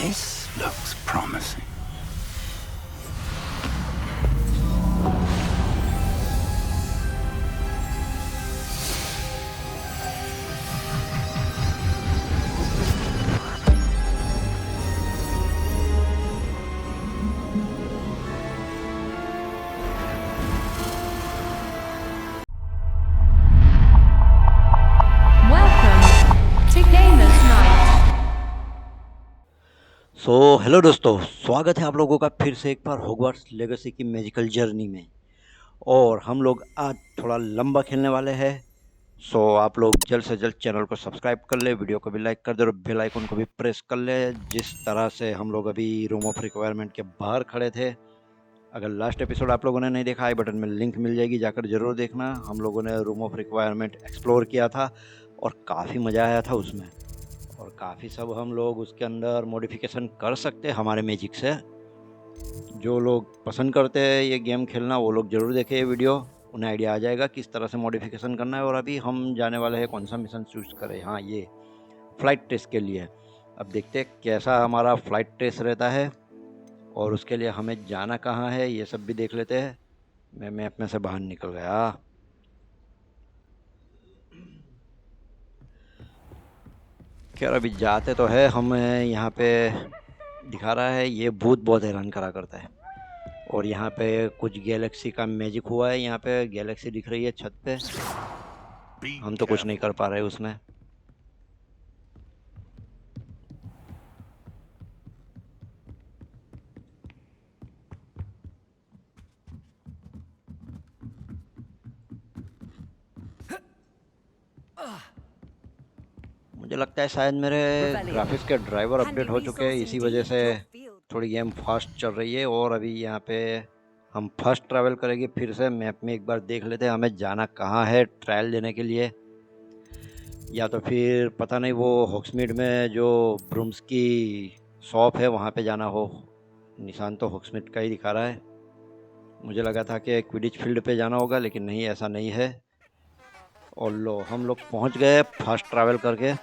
This looks promising. Hello दोस्तों, स्वागत है आप लोगों का फिर से एक बार हॉगवर्ट्स लेगेसी की मैजिकल जर्नी में। और हम लोग आज थोड़ा लंबा खेलने वाले हैं। आप लोग जल्द से जल्द चैनल को सब्सक्राइब कर ले, वीडियो को भी लाइक कर दे और बेल आइकन को भी प्रेस कर ले। जिस तरह से हम लोग अभी रूम ऑफ रिक्वायरमेंट के बाहर खड़े थे, अगर लास्ट एपिसोड आप लोगों ने नहीं देखा, आई बटन में लिंक मिल जाएगी, जाकर ज़रूर देखना। हम लोगों ने रूम ऑफ रिक्वायरमेंट एक्सप्लोर किया था और काफ़ी मज़ा आया था उसमें। और काफ़ी सब हम लोग उसके अंदर मॉडिफिकेशन कर सकते हैं हमारे मैजिक से। जो लोग पसंद करते हैं ये गेम खेलना, वो लोग ज़रूर देखें ये वीडियो, उन्हें आइडिया आ जाएगा किस तरह से मॉडिफिकेशन करना है। और अभी हम जाने वाले हैं, कौन सा मिशन चूज़ करें। हाँ, ये फ़्लाइट टेस्ट के लिए। अब देखते हैं कैसा हमारा फ़्लाइट टेस्ट रहता है और उसके लिए हमें जाना कहाँ है, ये सब भी देख लेते हैं। मैं मैप में से बाहर निकल गया। खैर, अभी जाते तो है। हमें यहाँ पे दिखा रहा है ये भूत बहुत हैरान करा करता है। और यहाँ पे कुछ गैलेक्सी का मैजिक हुआ है। यहाँ पे गैलेक्सी दिख रही है छत पे, हम तो कुछ नहीं कर पा रहे उसमें। मुझे लगता है शायद मेरे ग्राफिक्स के ड्राइवर अपडेट हो चुके हैं, इसी वजह से थोड़ी गेम फास्ट चल रही है। और अभी यहाँ पे हम फर्स्ट ट्रैवल करेंगे। फिर से मैप में एक बार देख लेते हैं हमें जाना कहाँ है ट्रायल देने के लिए। या तो फिर पता नहीं, वो हॉक्समीड में जो ब्रूम्स की शॉप है वहाँ पे जाना हो। निशान तो हॉक्समीड का ही दिखा रहा है। मुझे लगा था कि क्विडिच फील्ड पे जाना होगा, लेकिन नहीं, ऐसा नहीं है। और लो, हम लोग पहुँच गए फास्ट ट्रैवल करके।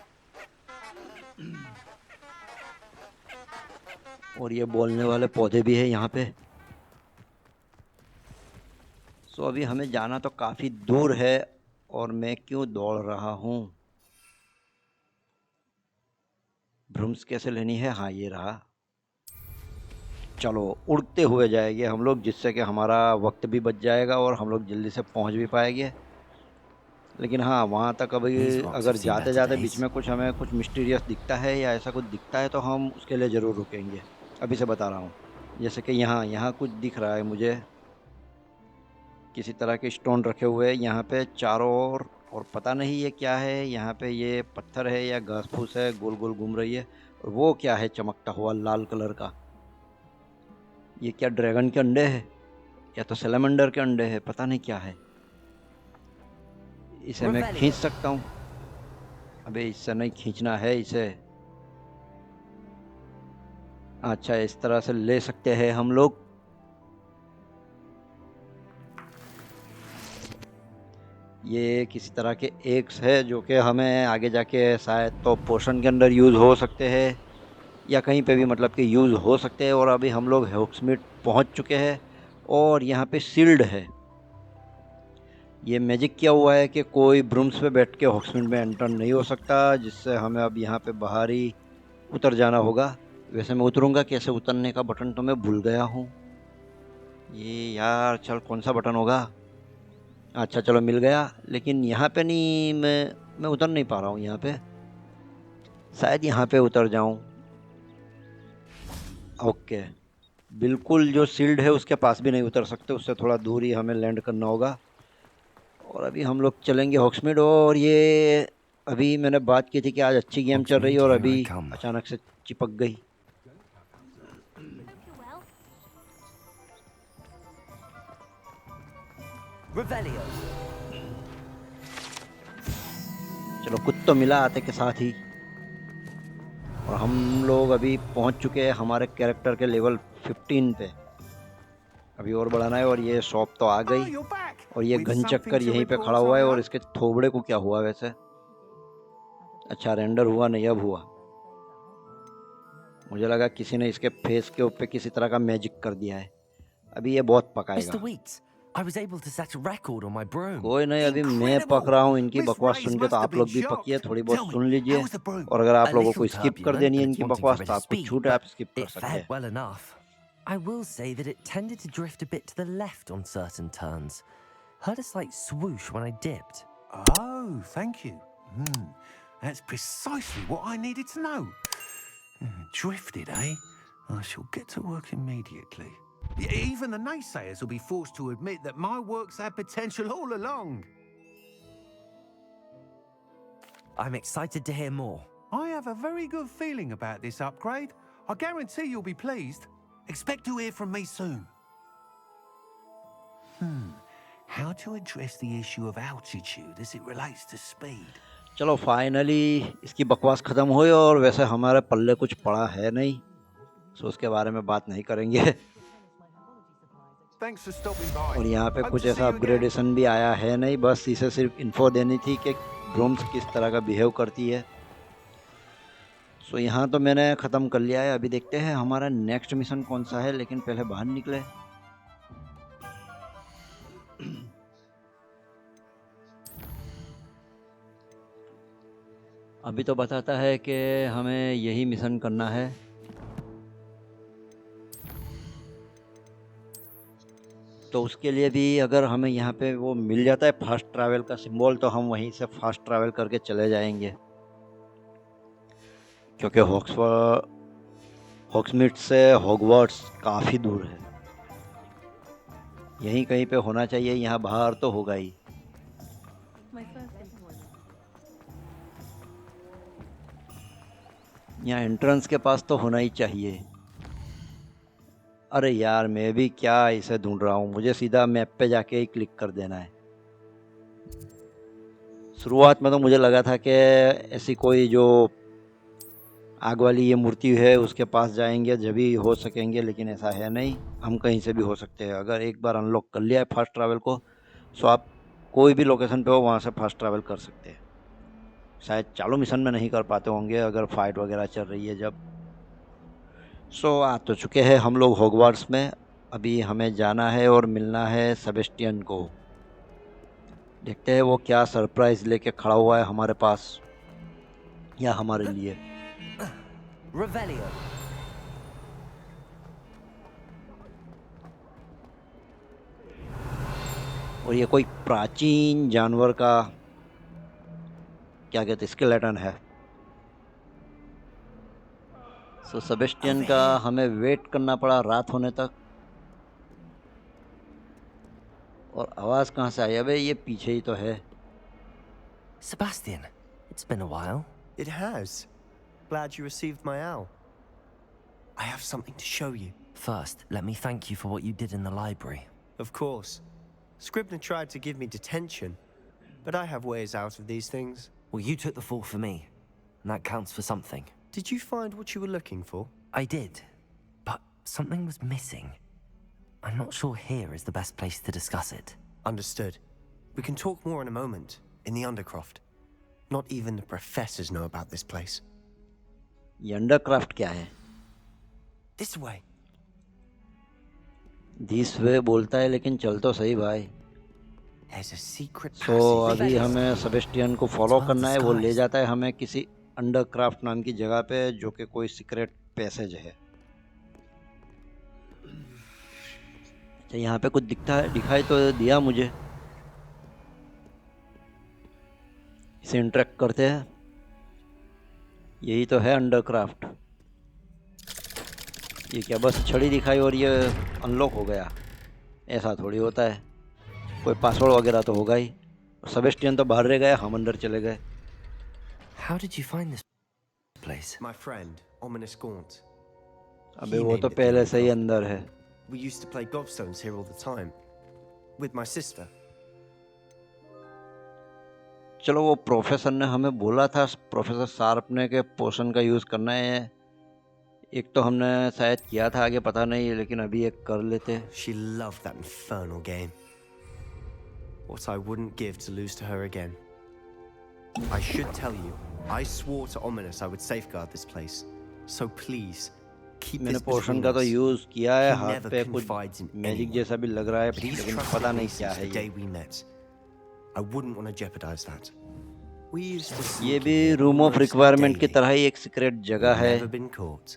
और ये बोलने वाले पौधे भी है यहाँ पे। अभी हमें जाना तो काफ़ी दूर है। और मैं क्यों दौड़ रहा हूँ। ब्रूम्स कैसे लेनी है, हाँ ये रहा। चलो, उड़ते हुए जाएंगे हम लोग, जिससे कि हमारा वक्त भी बच जाएगा और हम लोग जल्दी से पहुँच भी पाएंगे। लेकिन हाँ, वहाँ तक अभी अगर जाते जाते बीच में कुछ हमें कुछ मिस्टीरियस दिखता है या ऐसा कुछ दिखता है तो हम उसके लिए ज़रूर रुकेंगे। अभी से बता रहा हूँ। जैसे कि यहाँ यहाँ कुछ दिख रहा है मुझे, किसी तरह के स्टोन रखे हुए हैं यहाँ पे चारों ओर। और पता नहीं ये क्या है। यहाँ पे ये पत्थर है या घास फूस है, गोल गोल घूम रही है। और वो क्या है चमकता हुआ लाल कलर का, ये क्या ड्रैगन के अंडे हैं या तो सैलमेंडर के अंडे हैं, पता नहीं क्या है। इसे मैं खींच सकता हूँ। अबे, इससे नहीं खींचना है इसे। अच्छा, इस तरह से ले सकते हैं हम लोग। ये किसी तरह के एग्स है जो कि हमें आगे जाके शायद तो पोशन के अंदर यूज़ हो सकते हैं या कहीं पे भी, मतलब कि यूज़ हो सकते हैं। और अभी हम लोग हॉग्समीड पहुंच चुके हैं और यहाँ पे सील्ड है। ये मैजिक किया हुआ है कि कोई ब्रूम्स पे बैठ के हॉग्समीड में एंटर नहीं हो सकता, जिससे हमें अब यहाँ पे बाहर ही उतर जाना होगा। वैसे मैं उतरूँगा कैसे, उतरने का बटन तो मैं भूल गया हूँ। ये यार, चल कौन सा बटन होगा। अच्छा चलो, मिल गया। लेकिन यहाँ पे नहीं, मैं उतर नहीं पा रहा हूँ यहाँ पे। शायद यहाँ पे उतर जाऊँ। ओके, बिल्कुल जो सील्ड है उसके पास भी नहीं उतर सकते, उससे थोड़ा दूर ही हमें लैंड करना होगा। और अभी हम लोग चलेंगे हॉग्समीड। और ये अभी मैंने बात की थी कि आज अच्छी गेम चल रही है और अभी अचानक से चिपक गई। चलो, कुछ तो मिला आते के साथ ही। और हम लोग अभी पहुंच चुके हैं हमारे कैरेक्टर के लेवल 15 पे। अभी और बढ़ाना है। और ये शॉप तो आ गई। और ये घन चक्कर यहीं पे खड़ा हुआ है। और इसके थोबड़े को क्या हुआ वैसे। अच्छा, रेंडर हुआ नहीं, अब हुआ। मुझे लगा किसी ने इसके फेस के ऊपर किसी तरह का मैजिक कर दिया है। अभी ये बहुत पकाएगा। Mr. Weeks, I was able to set a record on my broom. कोई नहीं, अभी मैं पक रहा हूँ इनकी बकवास सुन के, तो आप लोग भी पकिए, थोड़ी बहुत सुन लीजिए। और अगर आप लोगों को स्किप कर देनी है इनकी बकवास तो आपको छूट है, आप स्किप कर सकते हैं। Well enough. I will say that it tended to drift a bit to the left on certain turns. Heard a slight swoosh when I dipped. Oh, thank you. That's precisely what I needed to know. Drifted, eh? I shall get to work immediately. Even the naysayers will be forced to admit that my work's had potential all along. I'm excited to hear more. I have a very good feeling about this upgrade. I guarantee you'll be pleased. Expect to hear from me soon. How to address the issue of altitude as it relates to speed? चलो finally इसकी बकवास ख़त्म हुई, और वैसे हमारे पल्ले कुछ पड़ा है नहीं, सो उसके बारे में बात नहीं करेंगे। Thanks for stopping by. और यहाँ पे कुछ ऐसा अपग्रेडेशन भी आया है नहीं, बस इसे सिर्फ इन्फो देनी थी कि ब्रूम्स किस तरह का बिहेव करती है। सो यहाँ तो मैंने ख़त्म कर लिया है। अभी देखते हैं हमारा नेक्स्ट मिशन कौन सा है, लेकिन पहले बाहर निकले। अभी तो बताता है कि हमें यही मिशन करना है। तो उसके लिए भी अगर हमें यहाँ पे वो मिल जाता है फास्ट ट्रैवल का सिंबल, तो हम वहीं से फास्ट ट्रैवल करके चले जाएंगे, क्योंकि हॉग्समीड से हॉगवर्ट्स काफ़ी दूर है। यहीं कहीं पे होना चाहिए, यहाँ बाहर तो होगा ही। यहाँ एंट्रेंस के पास तो होना ही चाहिए। अरे यार, मैं भी क्या इसे ढूंढ रहा हूँ, मुझे सीधा मैप पे जाके ही क्लिक कर देना है। शुरुआत में तो मुझे लगा था कि ऐसी कोई जो आग वाली ये मूर्ति है उसके पास जाएंगे जब भी हो सकेंगे, लेकिन ऐसा है नहीं, हम कहीं से भी हो सकते हैं। अगर एक बार अनलॉक कर लिया है फास्ट ट्रैवल को, तो आप कोई भी लोकेशन पे हो वहाँ से फास्ट ट्रैवल कर सकते हैं। शायद चालू मिशन में नहीं कर पाते होंगे अगर फाइट वगैरह चल रही है जब। सो आ तो चुके हैं हम लोग हॉगवार्ट्स में। अभी हमें जाना है और मिलना है सेबेस्टियन को। देखते हैं वो क्या सरप्राइज़ लेके खड़ा हुआ है हमारे पास, या हमारे लिए। Revelio. और ये कोई प्राचीन जानवर का क्या कहते हैं, स्केलेटन है। सो सेबेस्टियन का हमें वेट करना पड़ा रात होने तक। और आवाज़ कहाँ से आई? अबे ये पीछे ही तो है। Sebastian, it's been a while. It has. Glad you received my owl. I have something to show you. First, let me thank you for what you did in the library. Of course. Scribner tried to give me detention, but I have ways out of these things. Well, you took the fall for me, and that counts for something. Did you find what you were looking for? I did, but something was missing. I'm not sure here is the best place to discuss it. Understood. We can talk more in a moment, in the Undercroft. Not even the professors know about this place. ये अंडरक्राफ्ट क्या है? This way. This way बोलता है, लेकिन चल तो सही भाई। There's a secret so passage. अभी हमें सेबेस्टियन को फॉलो करना है। वो ले जाता है हमें किसी अंडरक्राफ्ट नाम की जगह पे, जो कि कोई सीक्रेट पैसेज है। अच्छा, यहाँ पे कुछ दिखाई तो दिया मुझे। इसे इंटरेक्ट करते हैं। यही तो है अंडरक्राफ्ट। ये क्या बस छड़ी दिखाई और ये अनलॉक हो गया? ऐसा थोड़ी होता है, कोई पासवर्ड वगैरह तो होगा ही। सेबेस्टियन तो बाहर रह गया, हम अंदर चले गए। How did you find this place? My friend, Ominous Gaunt. अबे वो तो पहले से ही अंदर है। We used to play gobstones here all the time. With my sister. चलो, वो प्रोफेसर ने हमें बोला था, प्रोफेसर शार्प ने, के पोशन का यूज़ करना है। एक तो हमने शायद किया था, आगे पता नहीं, लेकिन अभी एक कर लेते। She loved that infernal game. What I wouldn't give to lose to her again. I should tell you, I swore to Ominous I would safeguard this place. So please, keep मैंने this पोर्शन between का तो us. Use किया है, He हाथ never पे कुछ confides in magic anyone. जैसा भी लग रहा है, But he's लेकिन trusted पता me नहीं क्या since है the day ये. we met. I wouldn't want to jeopardize that. We used to ये sneak भी in here room of almost requirement की daily. तरह ही एक सीक्रेट जगह We've है, never been caught.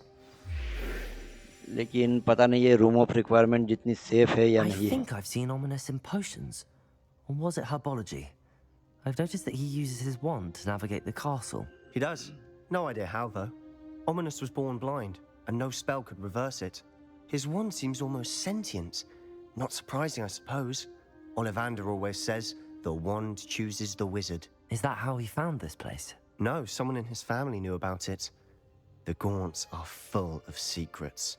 लेकिन पता नहीं ये रूम ऑफ रिक्वायरमेंट जितनी सेफ है या I नहीं है. think I've seen Ominous in potions. Or was it herbology? I've noticed that he uses his wand to navigate the castle. He does. No idea how, though. Ominous was born blind, and no spell could reverse it. His wand seems almost sentient. Not surprising, I suppose. Ollivander always says, the wand chooses the wizard. Is that how he found this place? No, someone in his family knew about it. The Gaunts are full of secrets.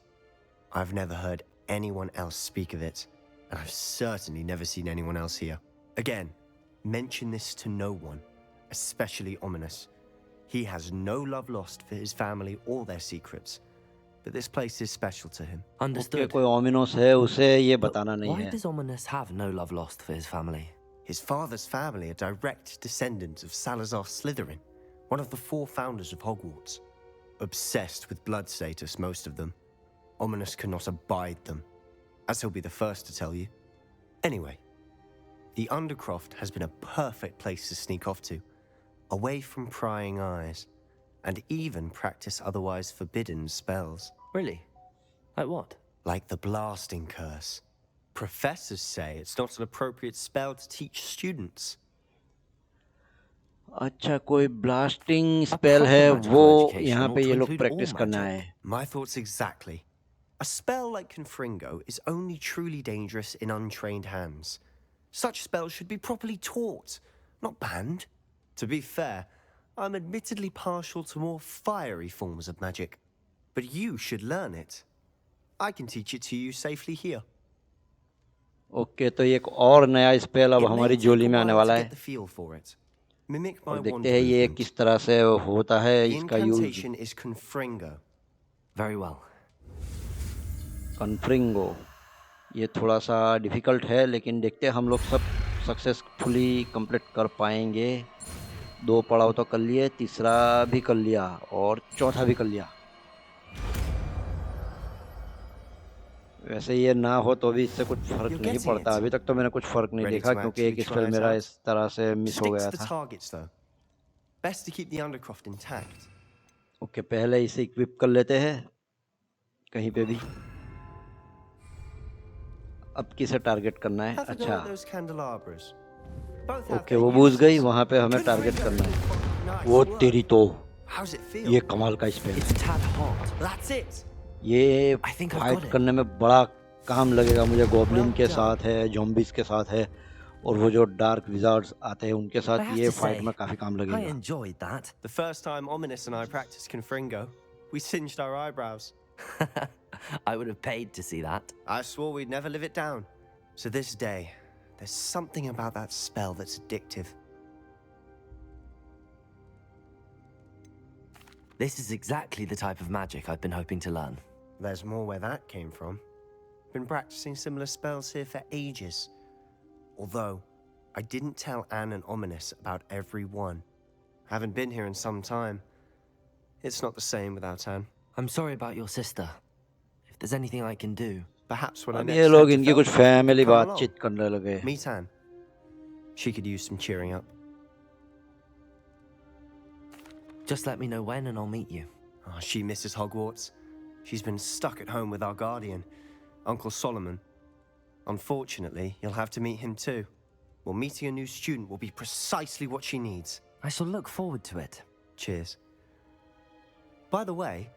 I've never heard anyone else speak of it, and I've certainly never seen anyone else here. Again, mention this to no one, especially Ominous. He has no love lost for his family or their secrets, but this place is special to him. Okay, Understood. कोई ओमिनोस है, उसे ये But बताना नहीं why है. does Ominous have no love lost for his family? His father's family are direct descendants of Salazar Slytherin, one of the 4 founders of Hogwarts. Obsessed with blood status, most of them. Ominous cannot abide them, as he'll be the first to tell you. Anyway, the Undercroft has been a perfect place to sneak off to, away from prying eyes, and even practice otherwise forbidden spells. Really? Like what? Like the blasting curse. Professors say it's not an appropriate spell to teach students. अच्छा, कोई blasting spell proper है, magical वो education यहाँ ought पे to ये लोग include practice all करना magic. है. My thoughts exactly. A spell like Confringo is only truly dangerous in untrained hands. Such spells should be properly taught, not banned. To be fair, I'm admittedly partial to more fiery forms of magic. But you should learn it. I can teach it to you safely here. Okay, तो ये एक और नया spell अब It may हमारी take Jolie a में आने while to वाला get है, the feel for it. Mimic my और देखते wand हैं ये movement. किस तरह से होता है The इसका use. incantation is Confringo. Very well. कन्फ्रिंगो, ये थोड़ा सा डिफ़िकल्ट है, लेकिन देखते हैं हम लोग सब सक्सेसफुली कंप्लीट कर पाएंगे. 2 पड़ाव तो कर लिए, तीसरा भी कर लिया और चौथा भी कर लिया. वैसे ये ना हो तो भी इससे कुछ फर्क You're नहीं getting पड़ता. it. अभी तक तो मैंने कुछ फर्क नहीं Ready देखा, to क्योंकि actually एक try स्पेल it मेरा out? इस तरह से मिस हो Stick गया to the था. targets, though. Best to keep the Undercroft intact. Okay, पहले इसे इक्विप कर लेते हैं कहीं पे भी. अब किसे टारगेट करना है? Have a go अच्छा, at those candelabras. Both have okay, their वो बूझ गई. uses. वहाँ पे हमें Good टारगेट Confringo. करना है. Nice वो work. तेरी तो, How's it feel? ये कमाल का स्पेल It's है. a tad hot. That's it. ये I think I've fight got it. करने में बड़ा काम लगेगा मुझे. गॉब्लिन Well के done. साथ है, ज़ॉम्बीज के साथ है, और वो जो डार्क विजार्ड्स आते हैं उनके I साथ have ये to फाइट say, में काफ़ी काम I लगेगा. enjoyed that. The first time Ominous and I practiced Confringo, we singed our eyebrows. I would have paid to see that. I swore we'd never live it down. To this day, there's something about that spell that's addictive. This is exactly the type of magic I've been hoping to learn. There's more where that came from. Been practicing similar spells here for ages. Although, I didn't tell Anne and Ominous about every one. Haven't been here in some time. It's not the same without Anne. I'm sorry about your sister. If there's anything I can do. Perhaps when I अब next ये head लोग to इनकी कुछ Felton, you could family come along. बातचीत करने लगे. Meet Anne. She could use some cheering up. Just let me know when and I'll meet you. Oh, she misses Hogwarts. She's been stuck at home with our guardian, Uncle Solomon. Unfortunately, you'll have to meet him too. Well, meeting a new student will be precisely what she needs. I shall look forward to it. Cheers. By the way,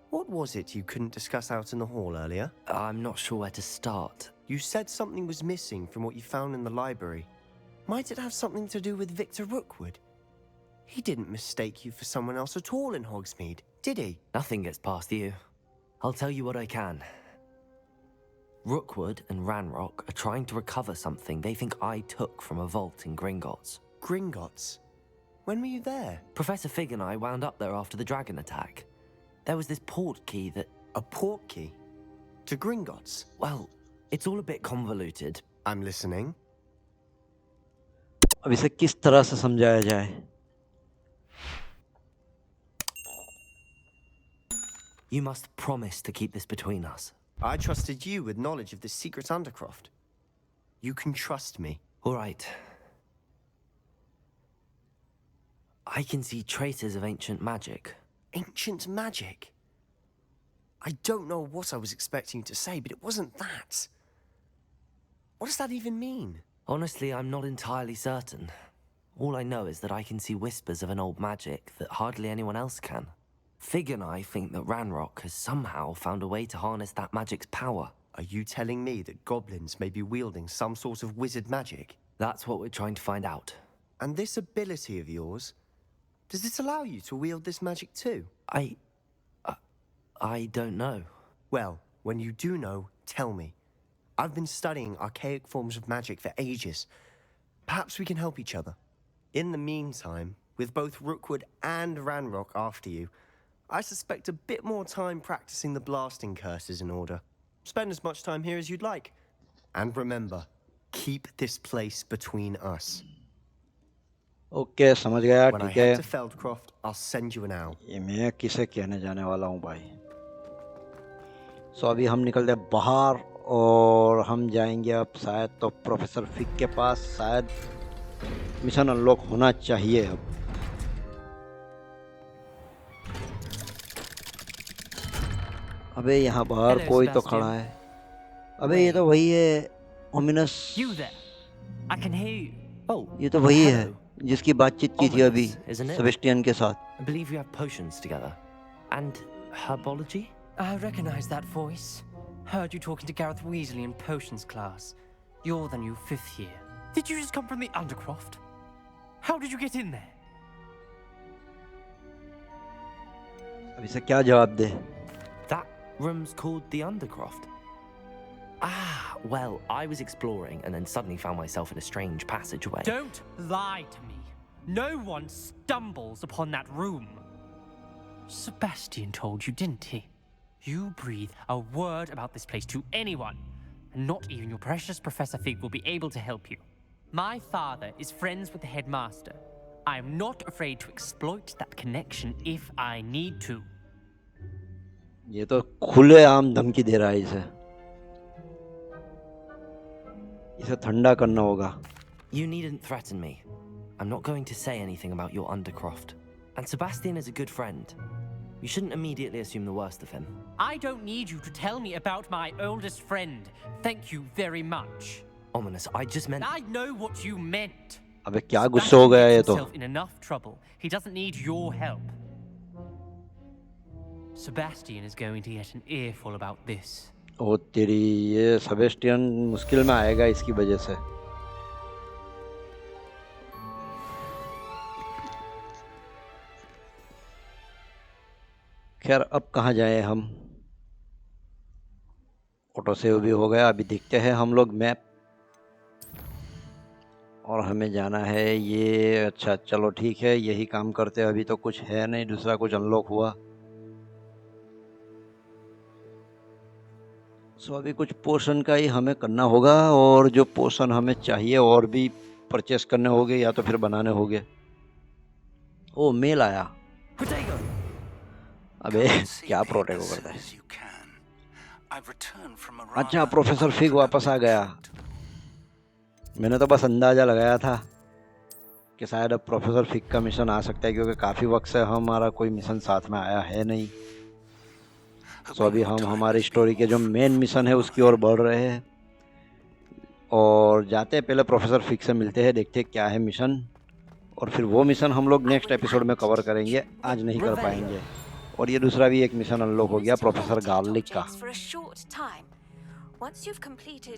what was it you couldn't discuss out in the hall earlier? I'm not sure where to start. You said something was missing from what you found in the library. Might it have something to do with Victor Rookwood? He didn't mistake you for someone else at all in Hogsmeade, did he? Nothing gets past you. I'll tell you what I can. Rookwood and Ranrok are trying to recover something they think I took from a vault in Gringotts. Gringotts? When were you there? Professor Fig and I wound up there after the dragon attack. There was this Portkey that... A Portkey? To Gringotts? Well, it's all a bit convoluted. I'm listening. अब इसे किस तरह से समझाया जाए? You must promise to keep this between us. I trusted you with knowledge of this secret undercroft. You can trust me. All right. I can see traces of ancient magic. Ancient magic? I don't know what I was expecting you to say, but it wasn't that. What does that even mean? Honestly, I'm not entirely certain. All I know is that I can see whispers of an old magic that hardly anyone else can. Fig and I think that Ranrok has somehow found a way to harness that magic's power. Are you telling me that goblins may be wielding some sort of wizard magic? That's what we're trying to find out. And this ability of yours, does it allow you to wield this magic too? I don't know. Well, when you do know, tell me. I've been studying archaic forms of magic for ages. Perhaps we can help each other. In the meantime, with both Rookwood and Ranrok after you, I suspect a bit more time practicing the blasting curse is in order. Spend as much time here as you'd like. And remember, keep this place between us. Okay समझ गया When I ठीक है head to Feldcroft, I'll send you an owl. ये मैं किसे कहने जाने वाला हूँ भाई सो अभी हम निकलते हैं बाहर और हम जाएंगे अब शायद तो प्रोफेसर फिक के पास शायद मिशन अनलॉक होना चाहिए अब अबे यहाँ बाहर Hello, कोई तो Sebastian. खड़ा है अबे ये तो वही है ominous You there? I can hear you. Oh, ये तो वही है hello. जिसकी बातचीत की थी अभी Ominous, isn't it? सेबेस्टियन के साथ I believe you have potions together. And herbology? I recognize that voice. Heard you talking to Gareth Weasley in potions class. You're the new 5th year. Did you just come from the Undercroft? How did you get in there? अभी से क्या जवाब दे That room's called the Undercroft. Ah, well, I was exploring and then suddenly found myself in a strange passageway. Don't lie to me. No one stumbles upon that room. Sebastian told you, didn't he? You breathe a word about this place to anyone, and not even your precious Professor Fig will be able to help you. My father is friends with the headmaster. I am not afraid to exploit that connection if I need to. ये तो खुलेआम धमकी दे रहा है इसे ठंडा करना होगा You needn't threaten me. I'm not going to say anything about your Undercroft. And Sebastian is a good friend. You shouldn't immediately assume the worst of him. I don't need you to tell me about my oldest friend. Thank you very much. Ominous, I just meant... I know what you meant. अबे क्या गुस्सा हो गया ये तो Himself in enough trouble. He doesn't need your help. Sebastian is going to get an earful about this. ओ तेरी ये Sebastian मुश्किल में आएगा इसकी वजह से खैर अब कहाँ जाएं हम ऑटो सेव भी हो गया अभी देखते हैं हम लोग मैप और हमें जाना है ये अच्छा चलो ठीक है यही काम करते हैं अभी तो कुछ है नहीं दूसरा कुछ अनलॉक हुआ सो अभी कुछ पोर्शन का ही हमें करना होगा और जो पोर्शन हमें चाहिए और भी परचेस करने होंगे या तो फिर बनाने होंगे ओ मेल आया Protego! अबे क्या प्रोटेगो करता है अच्छा प्रोफेसर फिग वापस आ गया मैंने तो बस अंदाज़ा लगाया था कि शायद अब प्रोफेसर फिग का मिशन आ सकता है क्योंकि काफ़ी वक्त से हमारा कोई मिशन साथ में आया है नहीं सो अभी हम हमारी स्टोरी के जो मेन मिशन है उसकी ओर बढ़ रहे हैं और जाते हैं पहले प्रोफेसर फिग से मिलते हैं देखते हैं क्या है मिशन और फिर वो मिशन हम लोग नेक्स्ट एपिसोड में कवर करेंगे आज नहीं कर पाएंगे और ये दूसरा भी एक मिशन अनलॉक हो गया प्रोफेसर गार्लिक का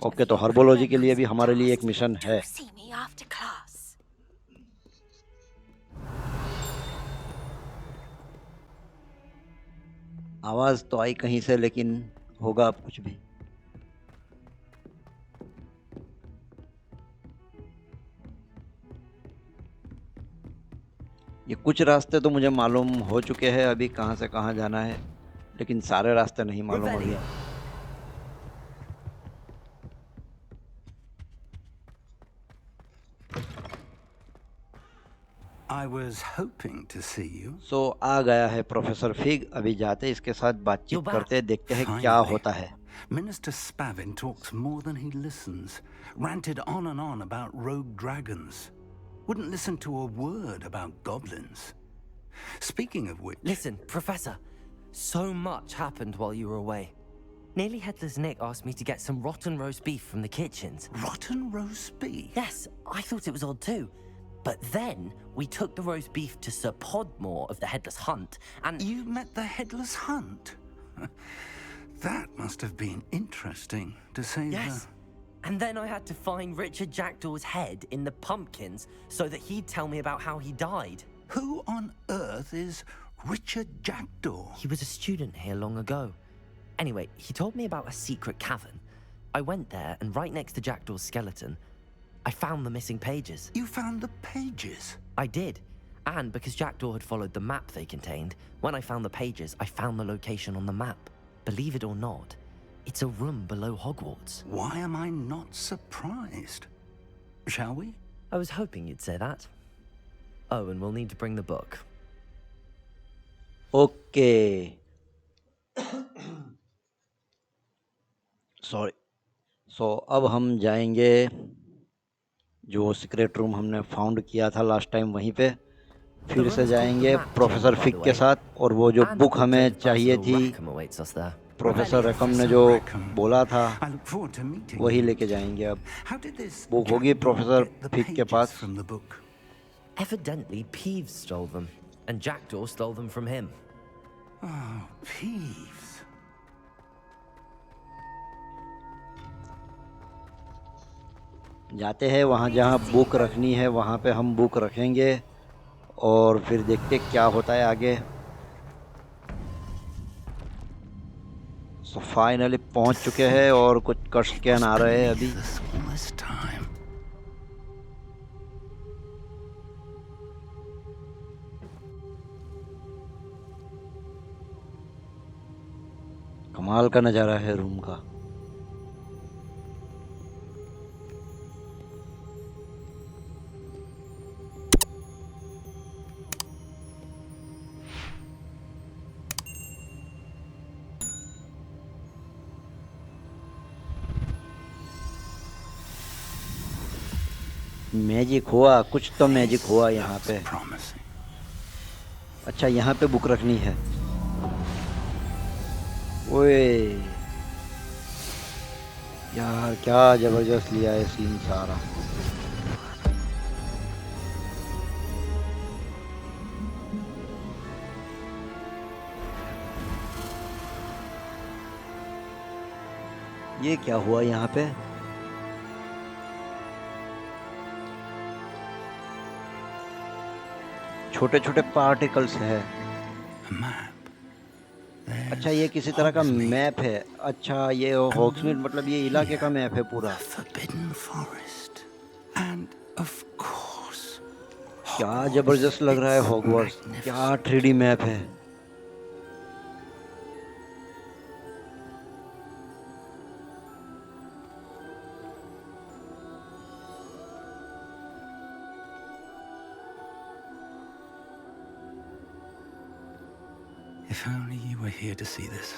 ओके तो हर्बोलॉजी के लिए भी हमारे लिए एक मिशन है आवाज़ तो आई कहीं से लेकिन होगा अब कुछ भी ये कुछ रास्ते तो मुझे मालूम हो चुके हैं अभी कहाँ से कहाँ जाना है लेकिन सारे रास्ते नहीं मालूम हो गया I was hoping to see you. सो आ गया है प्रोफेसर फिग। अभी जाते इसके साथ बातचीत You're back. करते, देखते हैं क्या Finally. होता है। Minister Spavin talks more than he listens. Ranted on and on about rogue dragons. Wouldn't listen to a word about goblins. Speaking of which... Listen, Professor, so much happened while you were away. Nearly Headless Nick asked me to get some rotten roast beef from the kitchens. Rotten roast beef? Yes, I thought it was odd too. But then we took the roast beef to Sir Podmore of the Headless Hunt, and... You met the Headless Hunt? That must have been interesting, to say Yes. And then I had to find Richard Jackdaw's head in the pumpkins so that he'd tell me about how he died. Who on earth is Richard Jackdaw? He was a student here long ago. Anyway, he told me about a secret cavern. I went there, and right next to Jackdaw's skeleton, I found the missing pages. You found the pages? I did. And because Jackdaw had followed the map they contained, when I found the pages, I found the location on the map. Believe it or not, it's a room below Hogwarts. Why am I not surprised? Shall we? I was hoping you'd say that. Oh, and we'll need to bring the book. Okay, sorry. So अब हम जाएंगे जो secret room हमने found किया था last time, वहीं पे फिर से जाएंगे प्रोफेसर फिग के साथ। और वो जो बुक हमें चाहिए थी, प्रोफेसर रकम ने जो बोला था, वही लेके जाएंगे। अब बुक होगी प्रोफेसर फिग के पास। Evidently, Peeves stole them, and Jackdaw stole them from him. Oh, Peeves. जाते हैं वहाँ जहाँ बुक रखनी है, वहाँ पे हम बुक रखेंगे और फिर देखते क्या होता है आगे। सो फाइनली पहुँच चुके हैं और कुछ कट स्कैन आ रहे हैं अभी। कमाल का नज़ारा है रूम का। मैजिक हुआ, कुछ तो मैजिक हुआ यहाँ पे। अच्छा, यहाँ पे बुक रखनी है। ओए यार, क्या जबरदस्त लिया है सीन सारा। ये क्या हुआ यहाँ पे? छोटे छोटे पार्टिकल्स है। अच्छा, ये किसी तरह का मैप है। अच्छा, ये हॉग्समीड मतलब ये इलाके का मैप है पूरा। क्या जबरदस्त लग रहा है हॉगवर्ट्स, क्या 3D मैप है। If only you were here to see this.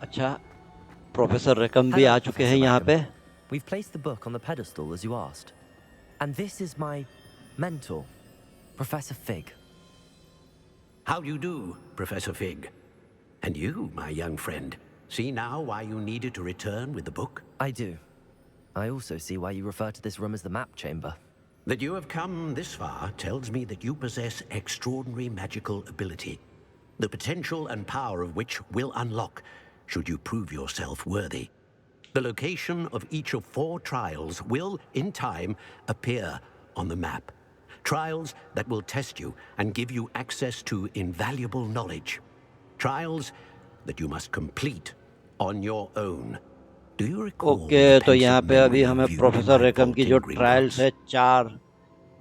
अच्छा, प्रोफेसर रकम भी आ चुके हैं यहाँ पे। We've placed the book on the pedestal as you asked. And this is my mentor, Professor Fig. How do you do, Professor Fig? And you, my young friend, see now why you needed to return with the book? I do. I also see why you refer to this room as the map chamber. That you have come this far tells me that you possess extraordinary magical ability, the potential and power of which will unlock should you prove yourself worthy. The location of each of 4 trials will, in time, appear on the map. Trials that will test you and give you access to invaluable knowledge. Trials that you must complete on your own. Do you recall? Okay, तो यहाँ पे अभी हमें professor रकम की जो trials है 4,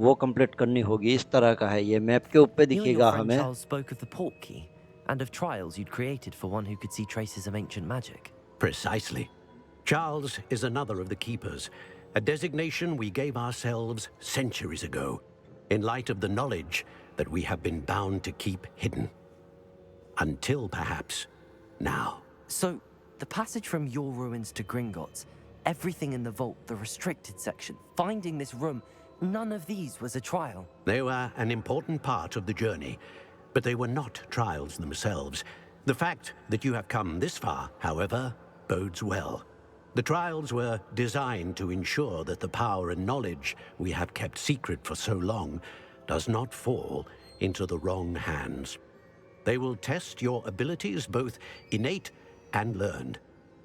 वो कंप्लीट करनी होगी। इस तरह का है ये, मैप के ऊपर दिखेगा हमें। Charles spoke of the Portkey and of trials you'd created for one who could see traces of ancient magic. Precisely. Charles is another of the keepers, a designation we gave ourselves centuries ago, in light of the knowledge that we have been bound to keep hidden. Until perhaps now. So, the passage from your ruins to Gringotts, everything in the vault, the restricted section, finding this room, none of these was a trial. They were an important part of the journey, but they were not trials themselves. The fact that you have come this far, however, bodes well. The trials were designed to ensure that the power and knowledge we have kept secret for so long does not fall into the wrong hands. They will test your abilities, both innate and learned.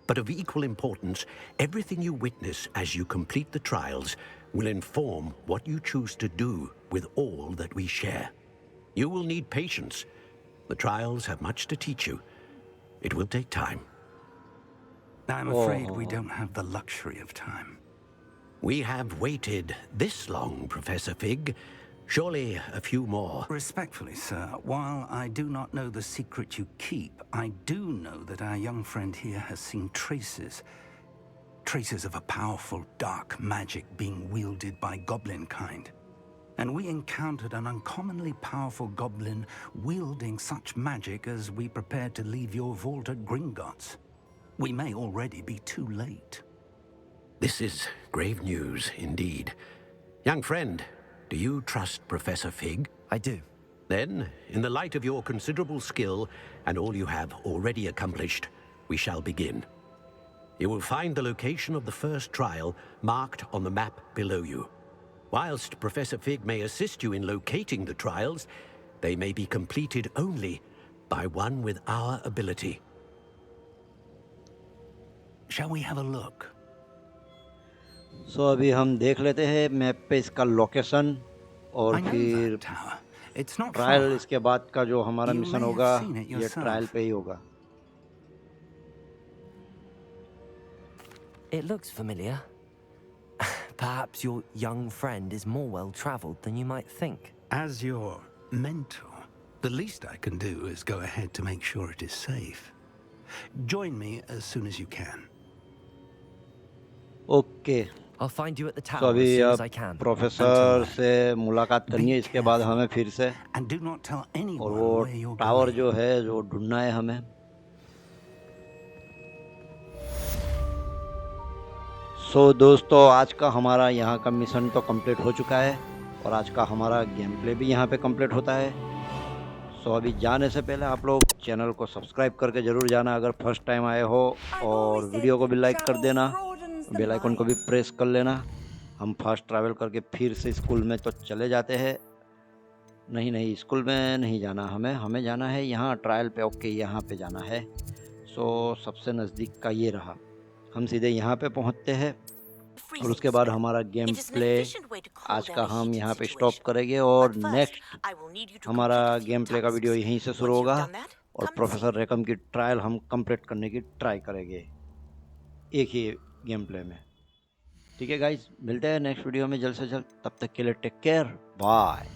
But of equal importance, everything you witness as you complete the trials will inform what you choose to do with all that we share. You will need patience. The trials have much to teach you. It will take time. I'm afraid we don't have the luxury of time. We have waited this long, Professor Fig. Surely a few more. Respectfully, sir, while I do not know the secret you keep, I do know that our young friend here has seen traces of a powerful dark magic being wielded by goblin kind. And we encountered an uncommonly powerful goblin wielding such magic as we prepared to leave your vault at Gringotts. We may already be too late. This is grave news indeed. Young friend, do you trust Professor Fig? I do. Then, in the light of your considerable skill and all you have already accomplished, we shall begin. You will find the location of the first trial marked on the map below you. Whilst Professor Fig may assist you in locating the trials, they may be completed only by one with our ability. Shall we have a look? सो अभी हम देख लेते हैं map पे इसका location और I know फिर that tower. It's not trial far. इसके बाद का जो हमारा You मिशन may have होगा seen it ये yourself. ट्रायल पे ही होगा. It looks familiar. Perhaps your young friend is more well-traveled than you might think. As your mentor, the least I can do is go ahead to make sure it is safe. Join me as soon as you can. Okay I'll find you at the तो tower अभी as soon अब as I can. Professor से मुलाकात करनी है इसके बाद हमें फिर से And do not tell और anyone वो where you're टावर going. जो है जो ढूंढना है हमें. सो दोस्तों आज का हमारा यहाँ का मिशन तो कंप्लीट हो चुका है और आज का हमारा गेम प्ले भी यहाँ पे कंप्लीट होता है. सो अभी जाने से पहले आप लोग चैनल को सब्सक्राइब करके ज़रूर जाना अगर फर्स्ट टाइम आए हो और वीडियो को भी लाइक कर देना, बेल आइकन को भी प्रेस कर लेना. हम फास्ट ट्रैवल करके फिर से स्कूल में तो चले जाते हैं. नहीं स्कूल में नहीं जाना हमें जाना है यहाँ ट्रायल पे. ओके यहाँ पे जाना है. सो सबसे नज़दीक का ये रहा. हम सीधे यहाँ पे पहुँचते हैं और उसके बाद हमारा गेम प्ले आज का हम यहाँ पे स्टॉप करेंगे और नेक्स्ट हमारा गेम प्ले का वीडियो यहीं से शुरू होगा और प्रोफेसर रेकम की ट्रायल हम कंप्लीट करने की ट्राई करेंगे एक ही गेम प्ले में. ठीक है गाइस, मिलते हैं नेक्स्ट वीडियो में जल्द से जल्द. तब तक के लिए टेक केयर, बाय.